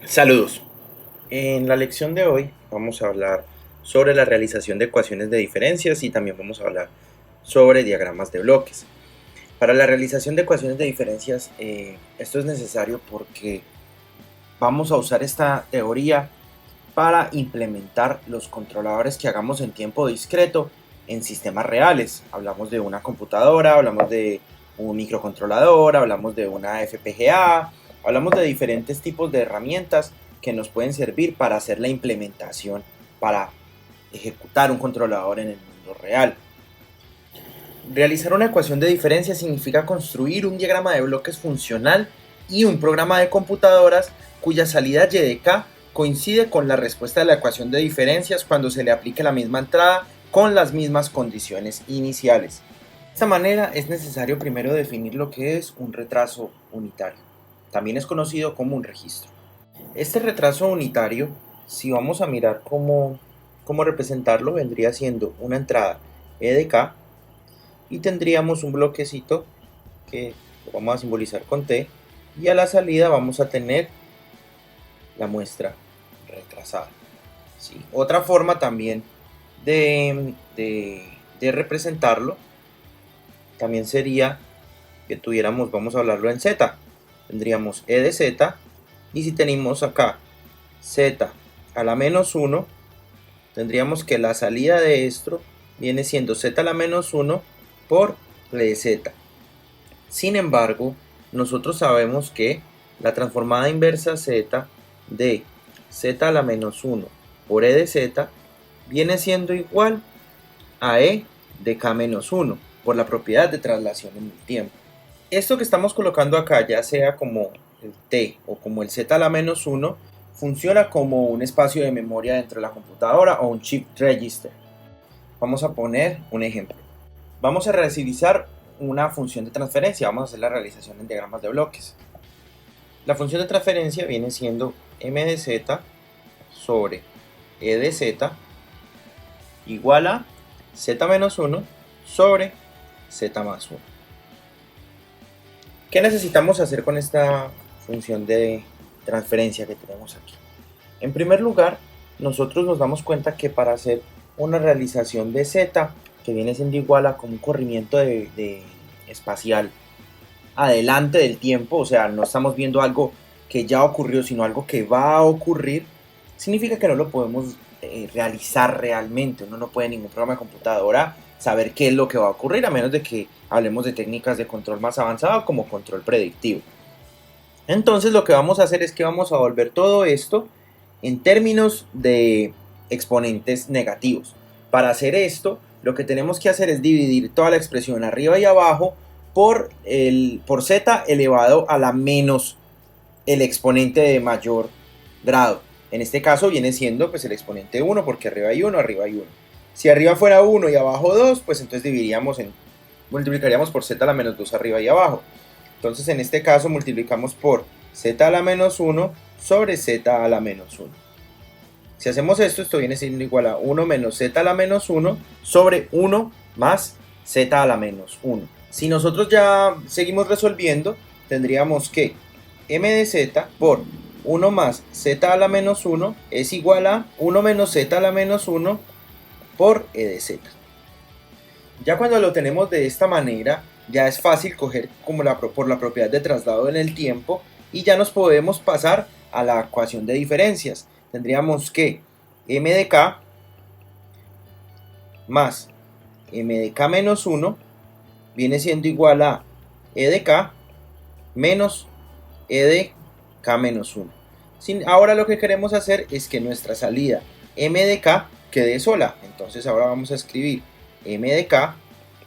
Saludos. En la lección de hoy vamos a hablar sobre la realización de ecuaciones de diferencias y también vamos a hablar sobre diagramas de bloques. Para la realización de ecuaciones de diferencias, esto es necesario porque vamos a usar esta teoría para implementar los controladores que hagamos en tiempo discreto en sistemas reales. Hablamos de una computadora, hablamos de un microcontrolador, hablamos de una FPGA, hablamos de diferentes tipos de herramientas que nos pueden servir para hacer la implementación, para ejecutar un controlador en el mundo real. Realizar una ecuación de diferencia significa construir un diagrama de bloques funcional y un programa de computadoras cuya salida y de k coincide con la respuesta de la ecuación de diferencias cuando se le aplique la misma entrada con las mismas condiciones iniciales. De esta manera es necesario primero definir lo que es un retraso unitario. También es conocido como un registro. Este retraso unitario, si vamos a mirar cómo representarlo, vendría siendo una entrada e de k y tendríamos un bloquecito que lo vamos a simbolizar con t y a la salida vamos a tener la muestra retrasada. ¿Sí? Otra forma también de representarlo también sería que tuviéramos, vamos a hablarlo en z, tendríamos e de z y si tenemos acá z a la menos 1, tendríamos que la salida de esto viene siendo z a la menos 1 por e de z. Sin embargo, nosotros sabemos que la transformada inversa z de z a la menos 1 por e de z viene siendo igual a e de k menos 1 por la propiedad de traslación en el tiempo. Esto que estamos colocando acá, ya sea como el t o como el z a la menos 1, funciona como un espacio de memoria dentro de la computadora o un chip register. Vamos a poner un ejemplo. Vamos a realizar una función de transferencia, vamos a hacer la realización en diagramas de bloques. La función de transferencia viene siendo m de z sobre e de z igual a z menos 1 sobre z más 1. ¿Qué necesitamos hacer con esta función de transferencia que tenemos aquí? En primer lugar, nosotros nos damos cuenta que para hacer una realización de z, que viene siendo igual a como un corrimiento de espacial adelante del tiempo, o sea, no estamos viendo algo que ya ocurrió, sino algo que va a ocurrir, significa que no lo podemos realizar realmente. Uno no puede en ningún programa de computadora saber qué es lo que va a ocurrir, a menos de que hablemos de técnicas de control más avanzado como control predictivo. Entonces lo que vamos a hacer es que vamos a volver todo esto en términos de exponentes negativos. Para hacer esto, lo que tenemos que hacer es dividir toda la expresión arriba y abajo por z elevado a la menos el exponente de mayor grado. En este caso viene siendo pues el exponente 1, porque arriba hay 1, arriba hay 1. Si arriba fuera 1 y abajo 2, pues entonces multiplicaríamos por z a la menos 2 arriba y abajo. Entonces en este caso multiplicamos por z a la menos 1 sobre z a la menos 1. Si hacemos esto, esto viene siendo igual a 1 menos z a la menos 1 sobre 1 más z a la menos 1. Si nosotros ya seguimos resolviendo, tendríamos que m de z por 1 más z a la menos 1 es igual a 1 menos z a la menos 1 por e de z. Ya cuando lo tenemos de esta manera, ya es fácil coger como por la propiedad de traslado en el tiempo y ya nos podemos pasar a la ecuación de diferencias. Tendríamos que m de k más m de k menos 1 viene siendo igual a e de k menos e de k menos 1. Ahora lo que queremos hacer es que nuestra salida m de k quede sola. Entonces ahora vamos a escribir m de k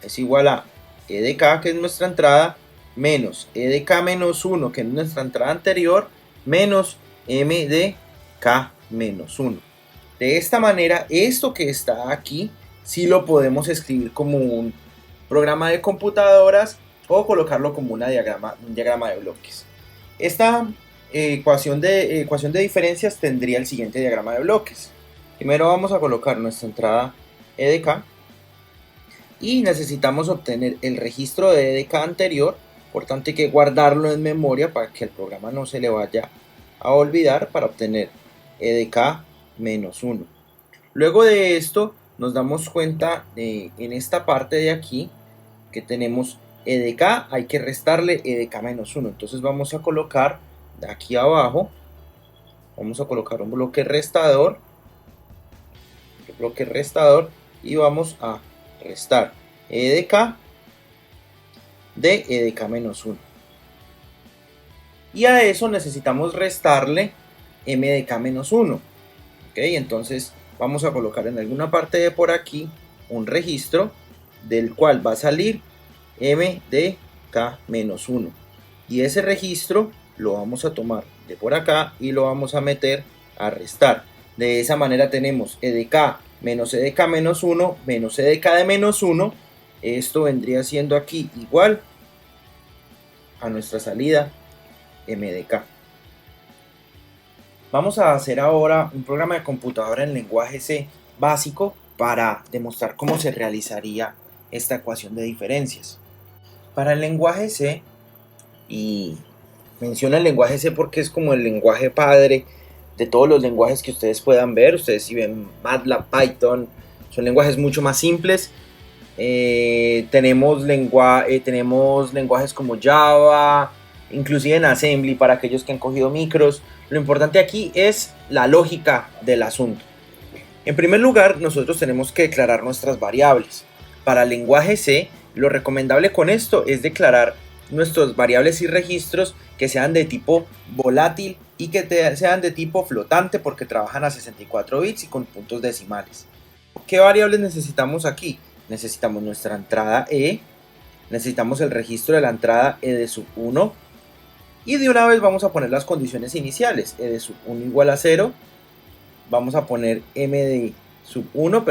es igual a e de k, que es nuestra entrada, menos e de k menos 1, que es nuestra entrada anterior, menos m de k menos 1. De esta manera, esto que está aquí, sí lo podemos escribir como un programa de computadoras o colocarlo como un diagrama de bloques. Esta ecuación de diferencias tendría el siguiente diagrama de bloques. Primero vamos a colocar nuestra entrada e de k y necesitamos obtener el registro de e de k anterior, por tanto hay que guardarlo en memoria para que el programa no se le vaya a olvidar para obtener e de k menos 1. Luego de esto nos damos cuenta en esta parte de aquí que tenemos e de k, hay que restarle e de k menos 1. Entonces vamos a colocar de aquí abajo, vamos a colocar un bloque restador y vamos a restar e de k de e de k menos 1. Y a eso necesitamos restarle m de k menos 1. ¿Ok? Entonces vamos a colocar en alguna parte de por aquí un registro del cual va a salir m de k menos 1. Y ese registro lo vamos a tomar de por acá y lo vamos a meter a restar. De esa manera tenemos e de k menos e de k menos 1 menos e de k de menos 1. Esto vendría siendo aquí igual a nuestra salida m de k. Vamos a hacer ahora un programa de computadora en lenguaje C básico para demostrar cómo se realizaría esta ecuación de diferencias. Para el lenguaje C, y menciono el lenguaje C porque es como el lenguaje padre de todos los lenguajes que ustedes puedan ver. Ustedes si ven MATLAB, Python, son lenguajes mucho más simples. Tenemos lenguajes como Java, inclusive en Assembly para aquellos que han cogido micros. Lo importante aquí es la lógica del asunto. En primer lugar, nosotros tenemos que declarar nuestras variables. Para el lenguaje C, lo recomendable con esto es declarar nuestras variables y registros que sean de tipo volátil y que sean de tipo flotante porque trabajan a 64 bits y con puntos decimales. ¿Qué variables necesitamos aquí? Necesitamos nuestra entrada E, necesitamos el registro de la entrada E de sub 1 y de una vez vamos a poner las condiciones iniciales. E de sub 1 igual a 0, vamos a poner M de sub 1,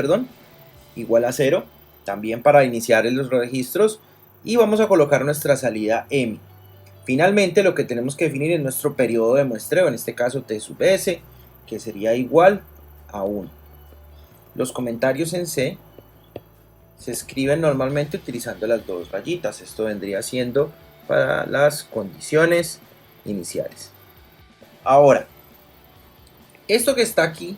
igual a 0, también para iniciar los registros, y vamos a colocar nuestra salida M. Finalmente lo que tenemos que definir es nuestro periodo de muestreo, en este caso T sub S, que sería igual a 1. Los comentarios en C se escriben normalmente utilizando las dos rayitas. Esto vendría siendo para las condiciones iniciales. Ahora, esto que está aquí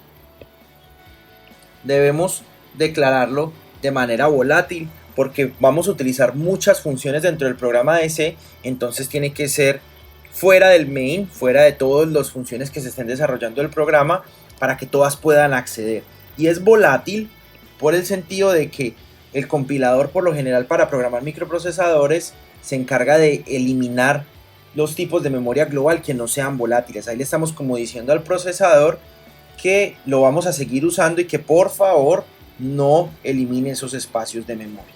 debemos declararlo de manera volátil porque vamos a utilizar muchas funciones dentro del programa de C, entonces tiene que ser fuera del main, fuera de todas las funciones que se estén desarrollando el programa para que todas puedan acceder. Y es volátil por el sentido de que el compilador por lo general para programar microprocesadores se encarga de eliminar los tipos de memoria global que no sean volátiles. Ahí le estamos como diciendo al procesador que lo vamos a seguir usando y que por favor no elimine esos espacios de memoria.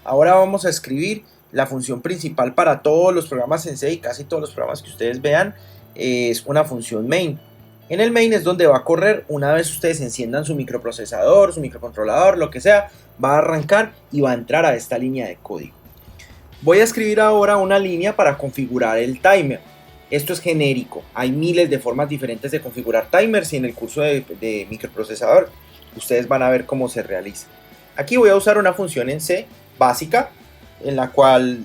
Ahora vamos a escribir la función principal para todos los programas en C y casi todos los programas que ustedes vean es una función main. En el main es donde va a correr una vez ustedes enciendan su microprocesador, su microcontrolador, lo que sea, va a arrancar y va a entrar a esta línea de código. Voy a escribir ahora una línea para configurar el timer. Esto es genérico, hay miles de formas diferentes de configurar timers y en el curso de microprocesador ustedes van a ver cómo se realiza. Aquí voy a usar una función en C básica en la cual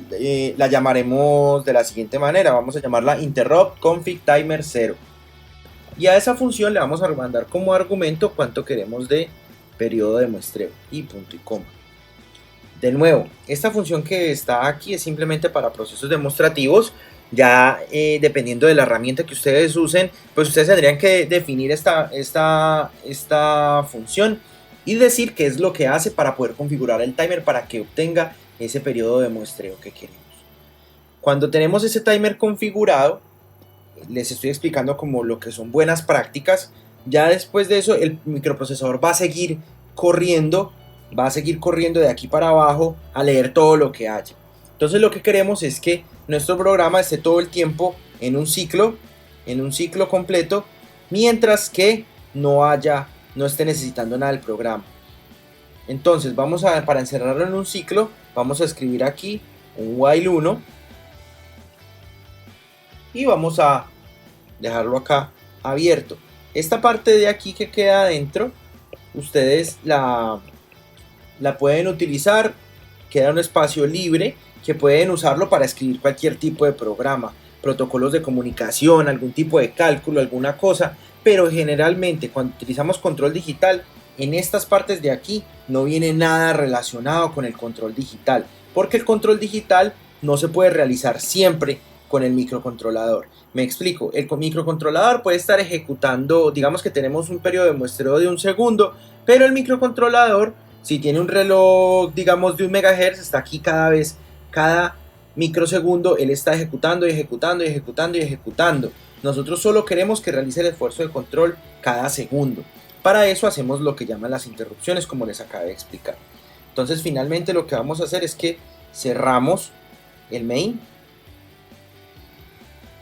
la llamaremos de la siguiente manera. Vamos a llamarla interrupt config timer 0. Y a esa función le vamos a mandar como argumento cuánto queremos de periodo de muestreo y punto y coma. De nuevo, esta función que está aquí es simplemente para procesos demostrativos. Ya dependiendo de la herramienta que ustedes usen, pues ustedes tendrían que definir esta función y decir qué es lo que hace para poder configurar el timer para que obtenga ese periodo de muestreo que queremos. Cuando tenemos ese timer configurado, les estoy explicando como lo que son buenas prácticas. Ya después de eso el microprocesador va a seguir corriendo de aquí para abajo a leer todo lo que haya. Entonces lo que queremos es que nuestro programa esté todo el tiempo en un ciclo completo, mientras que no esté necesitando nada del programa. Entonces para encerrarlo en un ciclo, vamos a escribir aquí un while 1 y vamos a dejarlo acá abierto. Esta parte de aquí que queda adentro, ustedes la pueden utilizar, queda un espacio libre que pueden usarlo para escribir cualquier tipo de programa. protocolos de comunicación, algún tipo de cálculo, alguna cosa, pero generalmente cuando utilizamos control digital, en estas partes de aquí no viene nada relacionado con el control digital, porque el control digital no se puede realizar siempre con el microcontrolador. Me explico, el microcontrolador puede estar ejecutando, digamos que tenemos un periodo de muestreo de 1 segundo, pero el microcontrolador, si tiene un reloj, digamos, de 1 MHz, está aquí cada microsegundo, él está ejecutando y ejecutando y ejecutando y ejecutando. Nosotros solo queremos que realice el esfuerzo de control cada segundo. Para eso hacemos lo que llaman las interrupciones, como les acabé de explicar. Entonces, finalmente lo que vamos a hacer es que cerramos el main.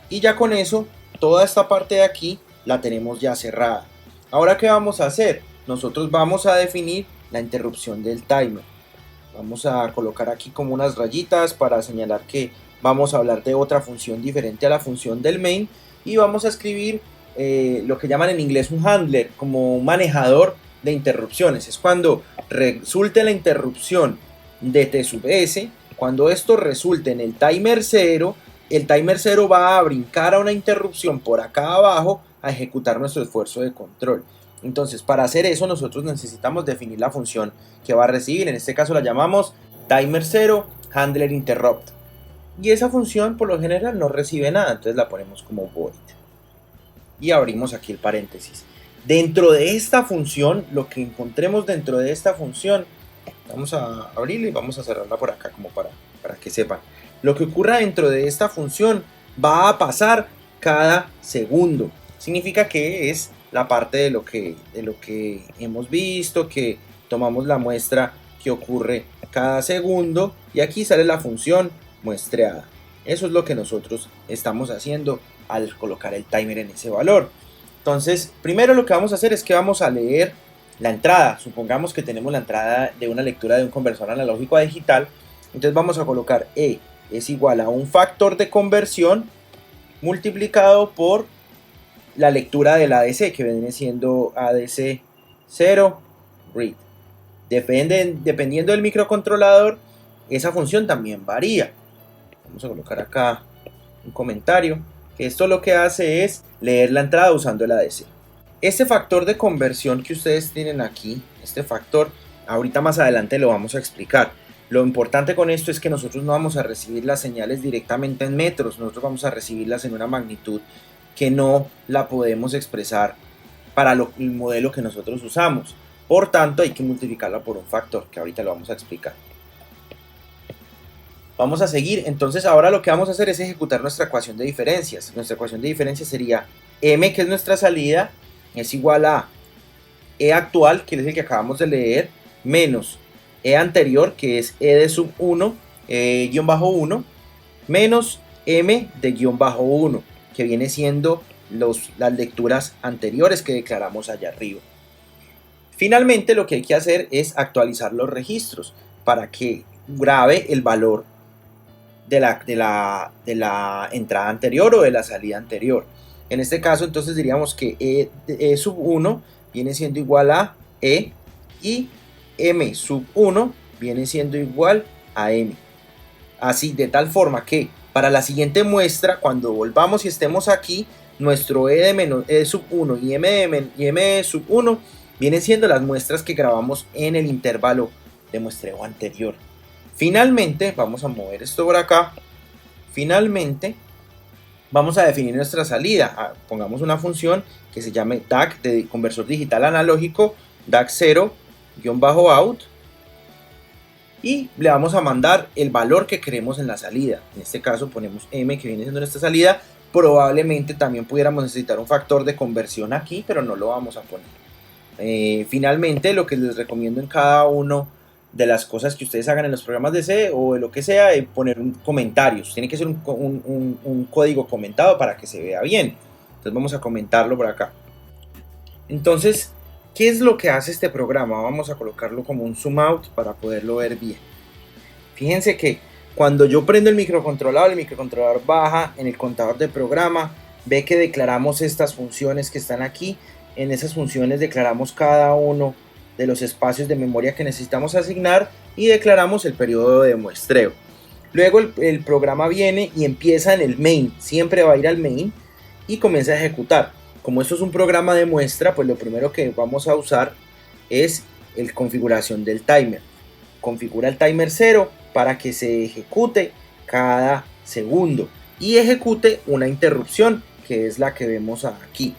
Y ya con eso, toda esta parte de aquí la tenemos ya cerrada. Ahora, ¿qué vamos a hacer? Nosotros vamos a definir la interrupción del timer. Vamos a colocar aquí como unas rayitas para señalar que vamos a hablar de otra función diferente a la función del main. Y vamos a escribir lo que llaman en inglés un handler, como un manejador de interrupciones. Es cuando resulte la interrupción de T sub S, cuando esto resulte en el timer 0, el timer 0 va a brincar a una interrupción por acá abajo a ejecutar nuestro esfuerzo de control. Entonces, para hacer eso nosotros necesitamos definir la función que va a recibir. En este caso la llamamos timer 0 handler interrupt. Y esa función por lo general no recibe nada, entonces la ponemos como void. Y abrimos aquí el paréntesis. Dentro de esta función, lo que encontremos dentro de esta función, vamos a abrirla y vamos a cerrarla por acá como para que sepan. Lo que ocurra dentro de esta función va a pasar cada segundo. Significa que es la parte de lo que hemos visto, que tomamos la muestra que ocurre cada segundo y aquí sale la función muestreada. Eso es lo que nosotros estamos haciendo al colocar el timer en ese valor. Entonces, primero lo que vamos a hacer es que vamos a leer la entrada. Supongamos que tenemos la entrada de una lectura de un conversor analógico a digital. Entonces vamos a colocar E es igual a un factor de conversión multiplicado por la lectura del ADC, que viene siendo ADC 0 read. Dependiendo del microcontrolador, esa función también varía. Vamos a colocar acá un comentario, que esto lo que hace es leer la entrada usando el ADC. Este factor de conversión que ustedes tienen aquí, este factor, ahorita más adelante lo vamos a explicar. Lo importante con esto es que nosotros no vamos a recibir las señales directamente en metros, nosotros vamos a recibirlas en una magnitud que no la podemos expresar para el modelo que nosotros usamos. Por tanto, hay que multiplicarla por un factor, que ahorita lo vamos a explicar. Vamos a seguir, entonces ahora lo que vamos a hacer es ejecutar nuestra ecuación de diferencias. Nuestra ecuación de diferencias sería M, que es nuestra salida, es igual a E actual, que es el que acabamos de leer, menos E anterior, que es E de sub 1, guión bajo 1, menos M de guión bajo 1, que viene siendo las lecturas anteriores que declaramos allá arriba. Finalmente lo que hay que hacer es actualizar los registros para que grabe el valor de la entrada anterior o de la salida anterior. En este caso entonces diríamos que E sub 1 viene siendo igual a E y M sub 1 viene siendo igual a M. Así, de tal forma que para la siguiente muestra, cuando volvamos y estemos aquí, nuestro E sub 1 y M sub 1 vienen siendo las muestras que grabamos en el intervalo de muestreo anterior. Finalmente, vamos a mover esto por acá. Finalmente, vamos a definir nuestra salida. Pongamos una función que se llame DAC, de conversor digital analógico, DAC 0-out, y le vamos a mandar el valor que queremos en la salida. En este caso ponemos M, que viene siendo nuestra salida. Probablemente también pudiéramos necesitar un factor de conversión aquí, pero no lo vamos a poner. Finalmente, lo que les recomiendo en cada uno de las cosas que ustedes hagan en los programas de C o de lo que sea, es poner comentarios. Tiene que ser un código comentado para que se vea bien. Entonces vamos a comentarlo por acá. Entonces, ¿qué es lo que hace este programa? Vamos a colocarlo como un zoom out para poderlo ver bien. Fíjense que cuando yo prendo el microcontrolador baja en el contador de programa, ve que declaramos estas funciones que están aquí. En esas funciones declaramos cada uno de los espacios de memoria que necesitamos asignar y declaramos el periodo de muestreo. Luego el programa viene y empieza en el main, siempre va a ir al main y comienza a ejecutar. Como esto es un programa de muestra, pues lo primero que vamos a usar es la configuración del timer. Configura el timer 0 para que se ejecute cada segundo y ejecute una interrupción, que es la que vemos aquí.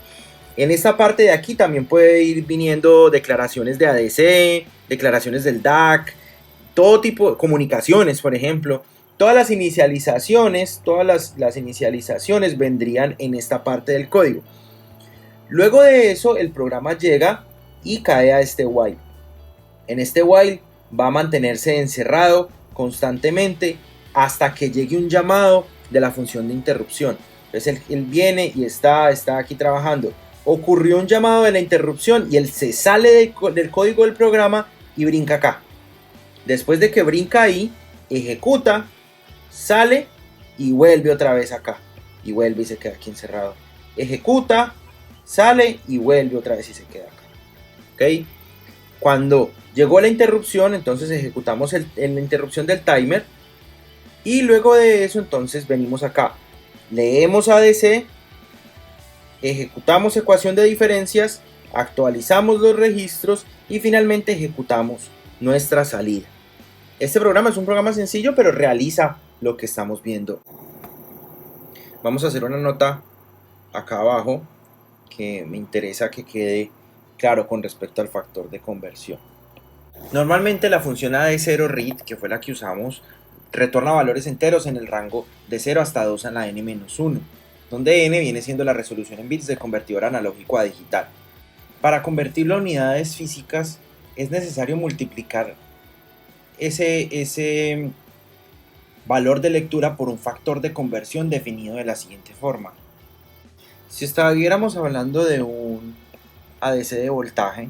En esta parte de aquí también puede ir viniendo declaraciones de ADC, declaraciones del DAC, todo tipo de comunicaciones, por ejemplo. Todas las inicializaciones vendrían en esta parte del código. Luego de eso, el programa llega y cae a este while. En este while va a mantenerse encerrado constantemente hasta que llegue un llamado de la función de interrupción. Entonces él viene y está aquí trabajando. Ocurrió un llamado de la interrupción y él se sale del código del programa y brinca acá. Después de que brinca ahí, ejecuta, sale y vuelve otra vez acá. Y vuelve y se queda aquí encerrado. Ejecuta, sale y vuelve otra vez y se queda acá. ¿Ok? Cuando llegó la interrupción, entonces ejecutamos la interrupción del timer. Y luego de eso, entonces venimos acá. Leemos ADC, ejecutamos ecuación de diferencias, actualizamos los registros y finalmente ejecutamos nuestra salida. Este programa es un programa sencillo, pero realiza lo que estamos viendo. Vamos a hacer una nota acá abajo que me interesa que quede claro con respecto al factor de conversión. Normalmente la función AD0 read, que fue la que usamos, retorna valores enteros en el rango de 0 hasta 2 a la n-1, donde n viene siendo la resolución en bits de convertidor analógico a digital. Para convertirlo a unidades físicas es necesario multiplicar ese valor de lectura por un factor de conversión definido de la siguiente forma. Si estuviéramos hablando de un ADC de voltaje,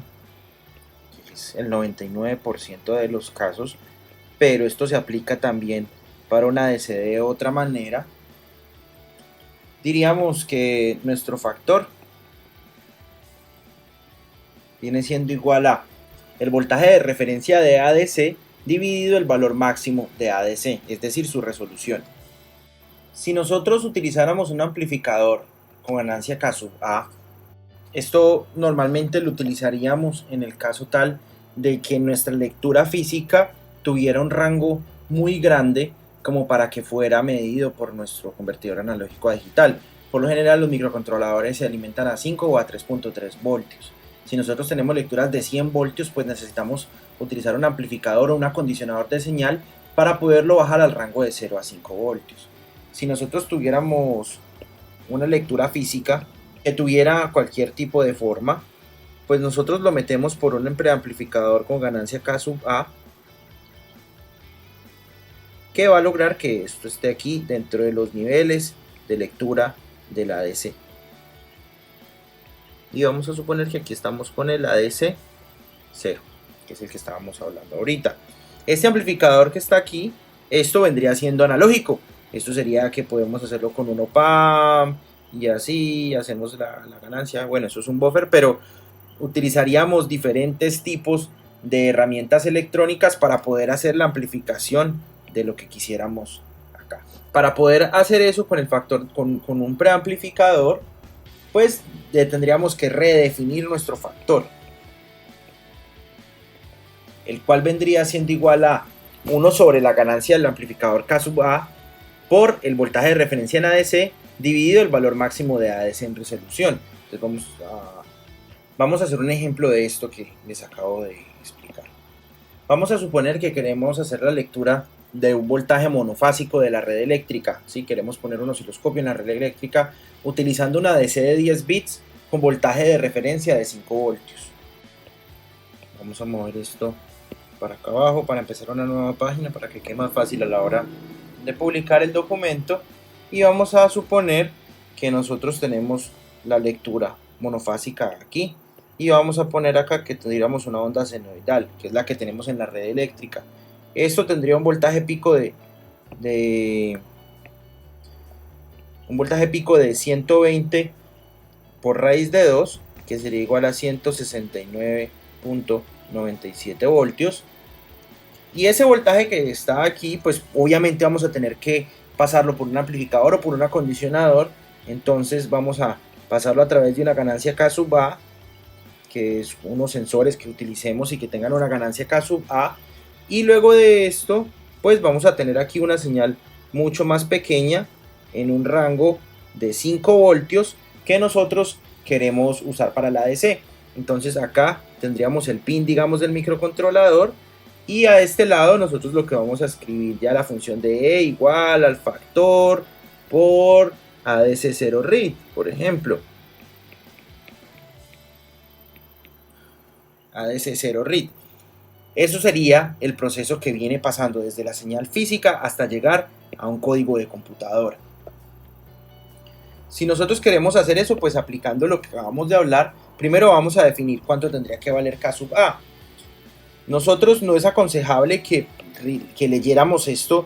que es el 99% de los casos, pero esto se aplica también para un ADC de otra manera, diríamos que nuestro factor viene siendo igual a el voltaje de referencia de ADC dividido el valor máximo de ADC, es decir, su resolución. Si nosotros utilizáramos un amplificador con ganancia K sub A, esto normalmente lo utilizaríamos en el caso tal de que nuestra lectura física tuviera un rango muy grande como para que fuera medido por nuestro convertidor analógico a digital. Por lo general los microcontroladores se alimentan a 5 o a 3.3 voltios. Si nosotros tenemos lecturas de 100 voltios, pues necesitamos utilizar un amplificador o un acondicionador de señal para poderlo bajar al rango de 0 a 5 voltios. Si nosotros tuviéramos una lectura física que tuviera cualquier tipo de forma, pues nosotros lo metemos por un preamplificador con ganancia K sub A, que va a lograr que esto esté aquí dentro de los niveles de lectura del ADC. Y vamos a suponer que aquí estamos con el ADC 0, que es el que estábamos hablando ahorita. Este amplificador que está aquí, esto vendría siendo analógico. Esto sería que podemos hacerlo con un op-amp y así hacemos la ganancia. Bueno, eso es un buffer, pero utilizaríamos diferentes tipos de herramientas electrónicas para poder hacer la amplificación de lo que quisiéramos acá. Para poder hacer eso con el factor, con un preamplificador, pues tendríamos que redefinir nuestro factor, el cual vendría siendo igual a 1 sobre la ganancia del amplificador K sub A por el voltaje de referencia en ADC dividido el valor máximo de ADC en resolución. Entonces vamos a hacer un ejemplo de esto que les acabo de explicar. Vamos a suponer que queremos hacer la lectura de un voltaje monofásico de la red eléctrica. ¿Sí? Queremos poner un osciloscopio en la red eléctrica utilizando una ADC de 10 bits con voltaje de referencia de 5 voltios. Vamos a mover esto para acá abajo para empezar una nueva página para que quede más fácil a la hora de publicar el documento, y vamos a suponer que nosotros tenemos la lectura monofásica aquí y vamos a poner acá que tendríamos una onda senoidal, que es la que tenemos en la red eléctrica. Esto tendría un voltaje pico de 120 por raíz de 2, que sería igual a 169.97 voltios. Y ese voltaje que está aquí, pues obviamente vamos a tener que pasarlo por un amplificador o por un acondicionador. Entonces vamos a pasarlo a través de una ganancia K sub A, que es unos sensores que utilicemos y que tengan una ganancia K sub A. Y luego de esto, pues vamos a tener aquí una señal mucho más pequeña en un rango de 5 voltios que nosotros queremos usar para la DC. Entonces acá tendríamos el pin, digamos, del microcontrolador, y a este lado nosotros lo que vamos a escribir ya la función de E igual al factor por ADC0 read, por ejemplo. ADC0 read. Eso sería el proceso que viene pasando desde la señal física hasta llegar a un código de computadora. Si nosotros queremos hacer eso, pues aplicando lo que acabamos de hablar, primero vamos a definir cuánto tendría que valer K sub A. Nosotros no es aconsejable que leyéramos esto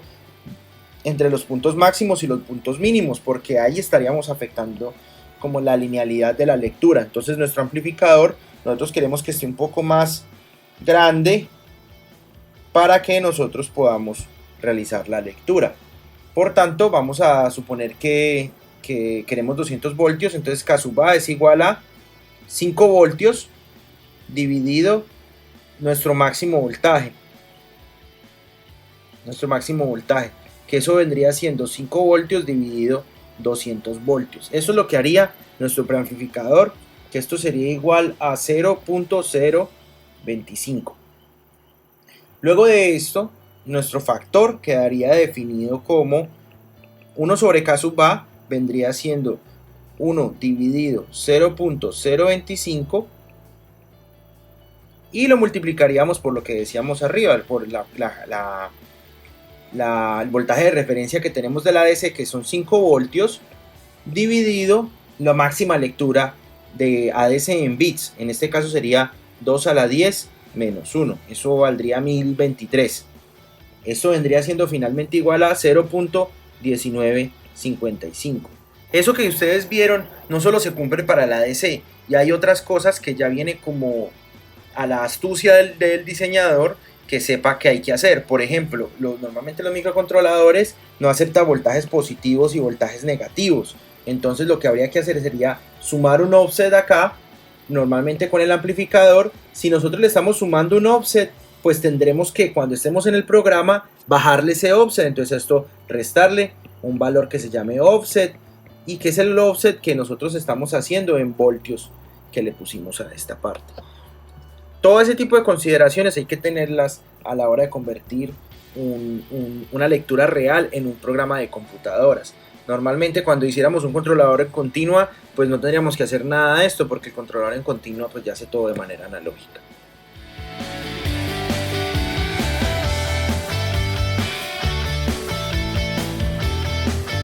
entre los puntos máximos y los puntos mínimos, porque ahí estaríamos afectando como la linealidad de la lectura. Entonces nuestro amplificador, nosotros queremos que esté un poco más grande para que nosotros podamos realizar la lectura. Por tanto, vamos a suponer que queremos 200 voltios, entonces K sub A es igual a 5 voltios dividido nuestro máximo voltaje, que eso vendría siendo 5 voltios dividido 200 voltios. Eso es lo que haría nuestro preamplificador, que esto sería igual a 0.025. Luego de esto, nuestro factor quedaría definido como 1 sobre K sub A, vendría siendo 1 dividido 0.025, y lo multiplicaríamos por lo que decíamos arriba, por el voltaje de referencia que tenemos de la DC, que son 5 voltios, dividido la máxima lectura de ADC en bits. En este caso sería 2 a la 10 menos 1. Eso valdría 1023. Esto vendría siendo finalmente igual a 0.1955. Eso que ustedes vieron no solo se cumple para la DC, y hay otras cosas que ya viene como a la astucia del diseñador, que sepa que hay que hacer. Por ejemplo, normalmente los microcontroladores no aceptan voltajes positivos y voltajes negativos. Entonces lo que habría que hacer sería sumar un offset acá, normalmente con el amplificador. Si nosotros le estamos sumando un offset, pues tendremos que, cuando estemos en el programa, bajarle ese offset. Entonces esto, restarle un valor que se llame offset, y que es el offset que nosotros estamos haciendo en voltios que le pusimos a esta parte. Todo ese tipo de consideraciones hay que tenerlas a la hora de convertir una lectura real en un programa de computadoras. Normalmente cuando hiciéramos un controlador en continua, pues no tendríamos que hacer nada de esto, porque el controlador en continua pues ya hace todo de manera analógica.